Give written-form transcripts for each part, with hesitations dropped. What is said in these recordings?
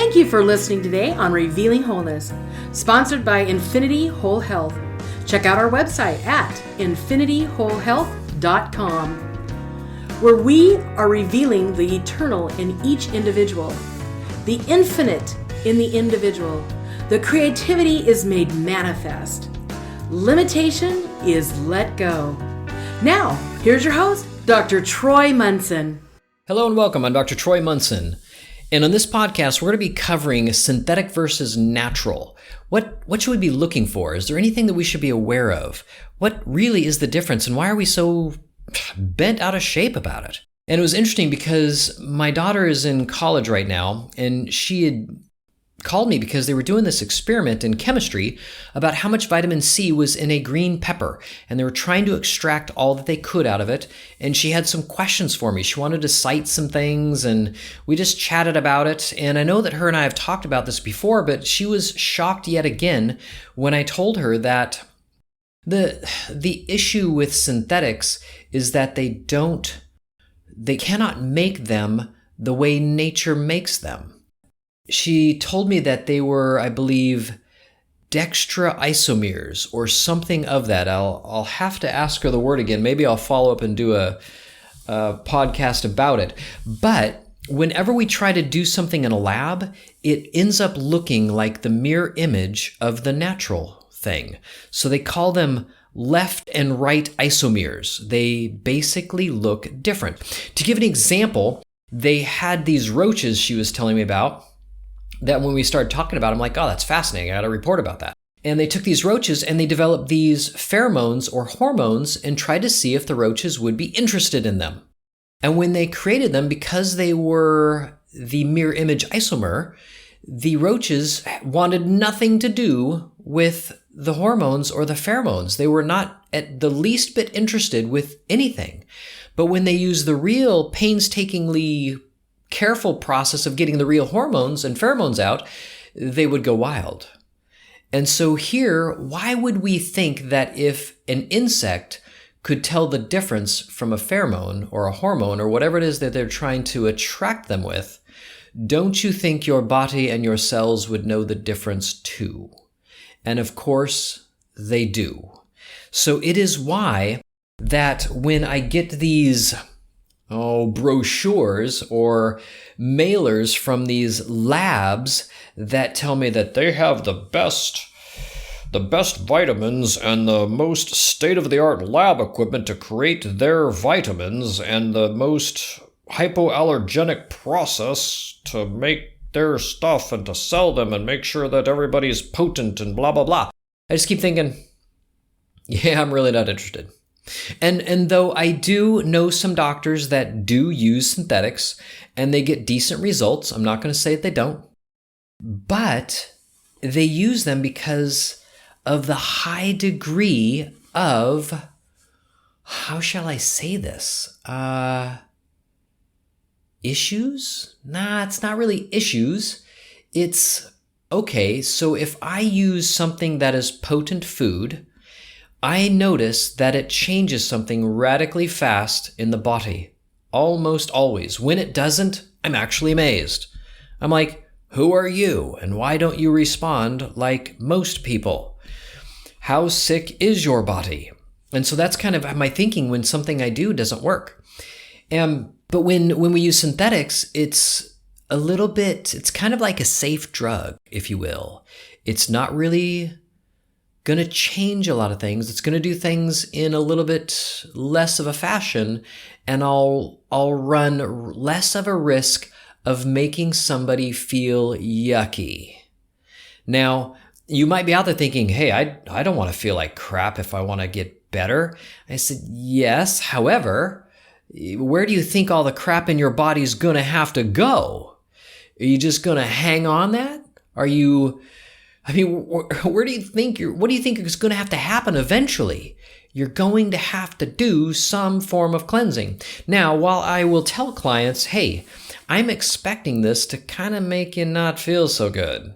Thank you for listening today on Revealing Wholeness, sponsored by Infinity Whole Health. Check out our website at infinityWholeHealth.com, where we are revealing the eternal in each individual, the infinite in the individual. The creativity is made manifest. Limitation is let go. Now, here's your host, Dr. Troy Munson. Hello and welcome. I'm Dr. Troy Munson. And on this podcast, we're going to be covering synthetic versus natural. What should we be looking for? Is there anything that we should be aware of? What really is the difference, and why are we so bent out of shape about it? And it was interesting because my daughter is in college right now, and she had called me because they were doing this experiment in chemistry about how much vitamin C was in a green pepper, and they were trying to extract all that they could out of it. And she had some questions for me. She wanted to cite some things, and we just chatted about it. And I know that her and I have talked about this before, but she was shocked yet again when I told her that the issue with synthetics is that they cannot make them the way nature makes them. She told me that they were, I believe, dextra-isomers or something of that. I'll have to ask her the word again. Maybe I'll follow up and do a podcast about it. But whenever we try to do something in a lab, it ends up looking like the mirror image of the natural thing. So they call them left and right isomers. They basically look different. To give an example, they had these roaches she was telling me about that when we started talking about, I'm like, oh, that's fascinating. I got to report about that. And they took these roaches and they developed these pheromones or hormones and tried to see if the roaches would be interested in them. And when they created them, because they were the mirror image isomer, the roaches wanted nothing to do with the hormones or the pheromones. They were not at the least bit interested with anything. But when they used the real painstakingly careful process of getting the real hormones and pheromones out, they would go wild. And so here, why would we think that if an insect could tell the difference from a pheromone or a hormone or whatever it is that they're trying to attract them with, don't you think your body and your cells would know the difference too? And of course, they do. So it is why that when I get these brochures or mailers from these labs that tell me that they have the best vitamins and the most state-of-the-art lab equipment to create their vitamins and the most hypoallergenic process to make their stuff and to sell them and make sure that everybody's potent and blah, blah, blah. I just keep thinking, yeah, I'm really not interested. And though I do know some doctors that do use synthetics and they get decent results, I'm not going to say that they don't, but they use them because of the high degree of, how shall I say this? Issues? Nah, it's not really issues. It's, okay, so if I use something that is potent food, I notice that it changes something radically fast in the body, almost always. When it doesn't, I'm actually amazed. I'm like, who are you? And why don't you respond like most people? How sick is your body? And so that's kind of my thinking when something I do doesn't work. But when we use synthetics, it's kind of like a safe drug, if you will. It's not really going to change a lot of things. It's going to do things in a little bit less of a fashion, and I'll run less of a risk of making somebody feel yucky. Now, you might be out there thinking, hey, I don't want to feel like crap if I want to get better. I said, yes. However, where do you think all the crap in your body is going to have to go? Are you just going to hang on that? Where do you think what do you think is going to have to happen eventually? You're going to have to do some form of cleansing. Now, while I will tell clients, hey, I'm expecting this to kind of make you not feel so good.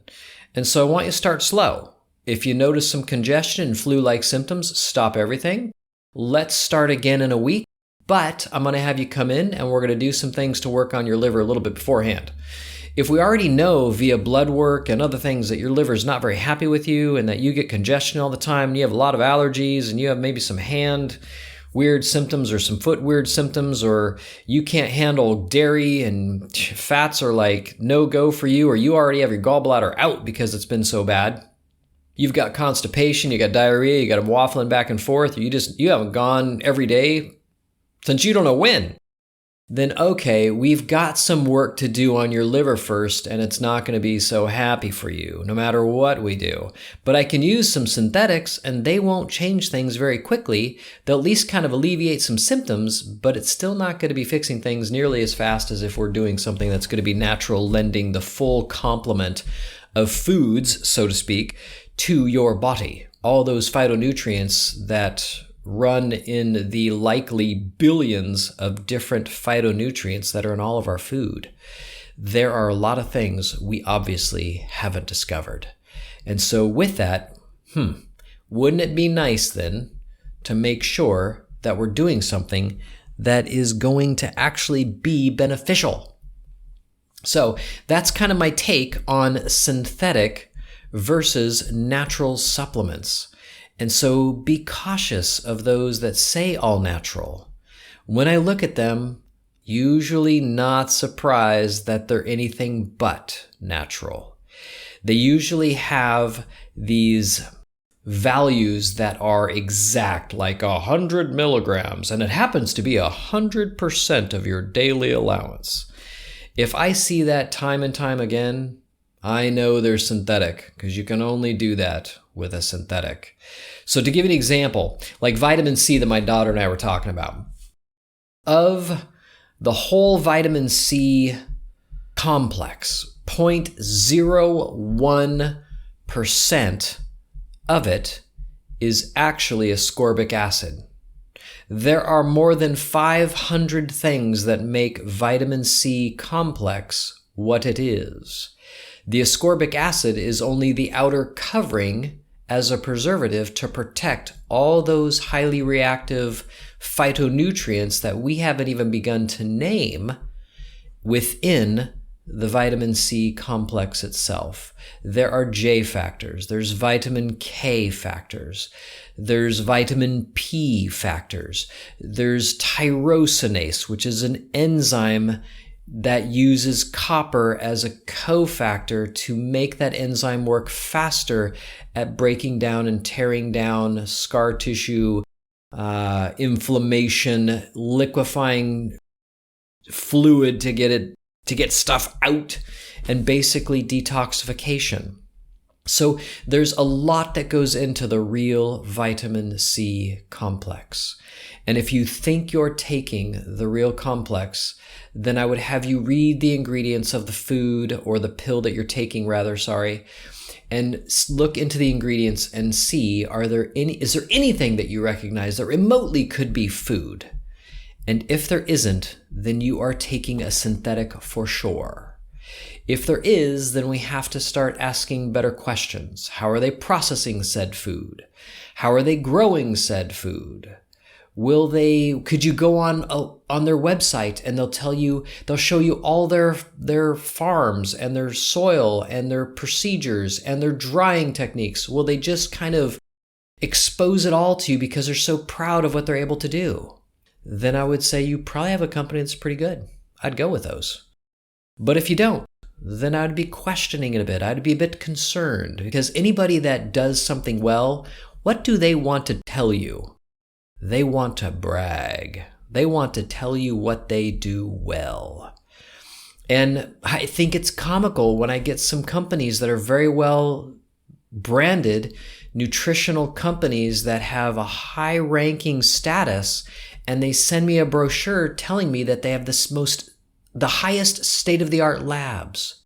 And so I want you to start slow. If you notice some congestion and flu-like symptoms, stop everything. Let's start again in a week. But I'm going to have you come in and we're going to do some things to work on your liver a little bit beforehand. if we already know via blood work and other things that your liver is not very happy with you and that you get congestion all the time and you have a lot of allergies and you have maybe some hand weird symptoms or some foot weird symptoms, or you can't handle dairy and fats are like no-go for you, or you already have your gallbladder out because it's been so bad. You've got constipation, you got diarrhea, you got them waffling back and forth, you haven't gone every day since you don't know when. Then okay, we've got some work to do on your liver first, and it's not going to be so happy for you, no matter what we do. But I can use some synthetics, and they won't change things very quickly. They'll at least kind of alleviate some symptoms, but it's still not going to be fixing things nearly as fast as if we're doing something that's going to be natural, lending the full complement of foods, so to speak, to your body. All those phytonutrients that run in the likely billions of different phytonutrients that are in all of our food. There are a lot of things we obviously haven't discovered. And so with that, wouldn't it be nice then to make sure that we're doing something that is going to actually be beneficial? So that's kind of my take on synthetic versus natural supplements. And so be cautious of those that say all natural. When I look at them, usually not surprised that they're anything but natural. They usually have these values that are exact, like 100 milligrams, and it happens to be 100% of your daily allowance. If I see that time and time again, I know they're synthetic, because you can only do that with a synthetic. So to give you an example, like vitamin C that my daughter and I were talking about, of the whole vitamin C complex, 0.01% of it is actually ascorbic acid. There are more than 500 things that make vitamin C complex what it is. The ascorbic acid is only the outer covering as a preservative to protect all those highly reactive phytonutrients that we haven't even begun to name within the vitamin C complex itself. There are J factors, there's vitamin K factors, there's vitamin P factors, there's tyrosinase, which is an enzyme that uses copper as a cofactor to make that enzyme work faster at breaking down and tearing down scar tissue, inflammation, liquefying fluid to get stuff out, and basically detoxification. So there's a lot that goes into the real vitamin C complex. And if you think you're taking the real complex, then I would have you read the ingredients of the food, or the pill that you're taking rather, and look into the ingredients and see, is there anything that you recognize that remotely could be food? And if there isn't, then you are taking a synthetic for sure. If there is, then we have to start asking better questions. How are they processing said food? How are they growing said food? Could you go on their website and they'll show you all their farms and their soil and their procedures and their drying techniques? Will they just kind of expose it all to you because they're so proud of what they're able to do? Then I would say you probably have a company that's pretty good. I'd go with those. But if you don't, then I'd be questioning it a bit. I'd be a bit concerned, because anybody that does something well, what do they want to tell you? They want to brag. They want to tell you what they do well. And I think it's comical when I get some companies that are very well branded, nutritional companies that have a high ranking status, and they send me a brochure telling me that they have the highest state-of-the-art labs,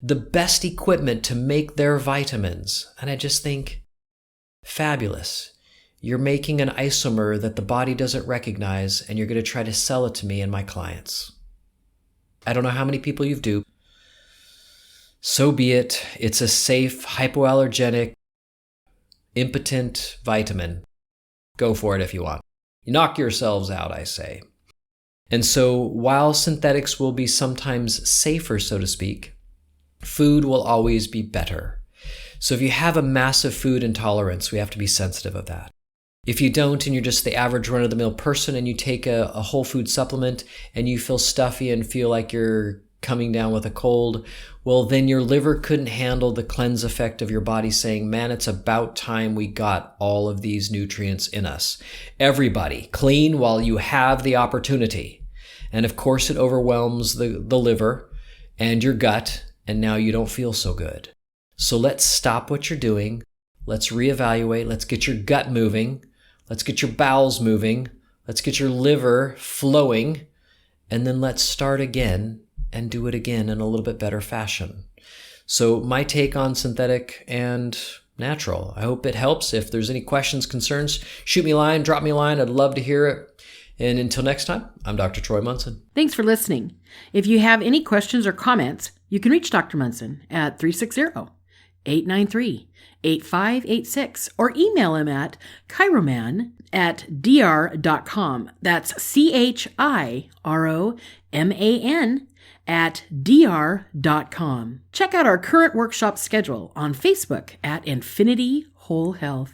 the best equipment to make their vitamins. And I just think, fabulous. You're making an isomer that the body doesn't recognize, and you're going to try to sell it to me and my clients. I don't know how many people you've duped. So be it. It's a safe, hypoallergenic, impotent vitamin. Go for it if you want. You knock yourselves out, I say. And so while synthetics will be sometimes safer, so to speak, food will always be better. So if you have a massive food intolerance, we have to be sensitive of that. If you don't, and you're just the average run-of-the-mill person, and you take a whole food supplement and you feel stuffy and feel like you're coming down with a cold, well, then your liver couldn't handle the cleanse effect of your body saying, man, it's about time we got all of these nutrients in us. Everybody, clean while you have the opportunity. And of course, it overwhelms the liver and your gut, and now you don't feel so good. So let's stop what you're doing. Let's reevaluate. Let's get your gut moving. Let's get your bowels moving. Let's get your liver flowing. And then let's start again and do it again in a little bit better fashion. So my take on synthetic and natural. I hope it helps. If there's any questions, concerns, shoot me a line, drop me a line. I'd love to hear it. And until next time, I'm Dr. Troy Munson. Thanks for listening. If you have any questions or comments, you can reach Dr. Munson at 360-893-8586 or email him at chiroman@dr.com. That's chiroman@dr.com. Check out our current workshop schedule on Facebook at Infinity Whole Health.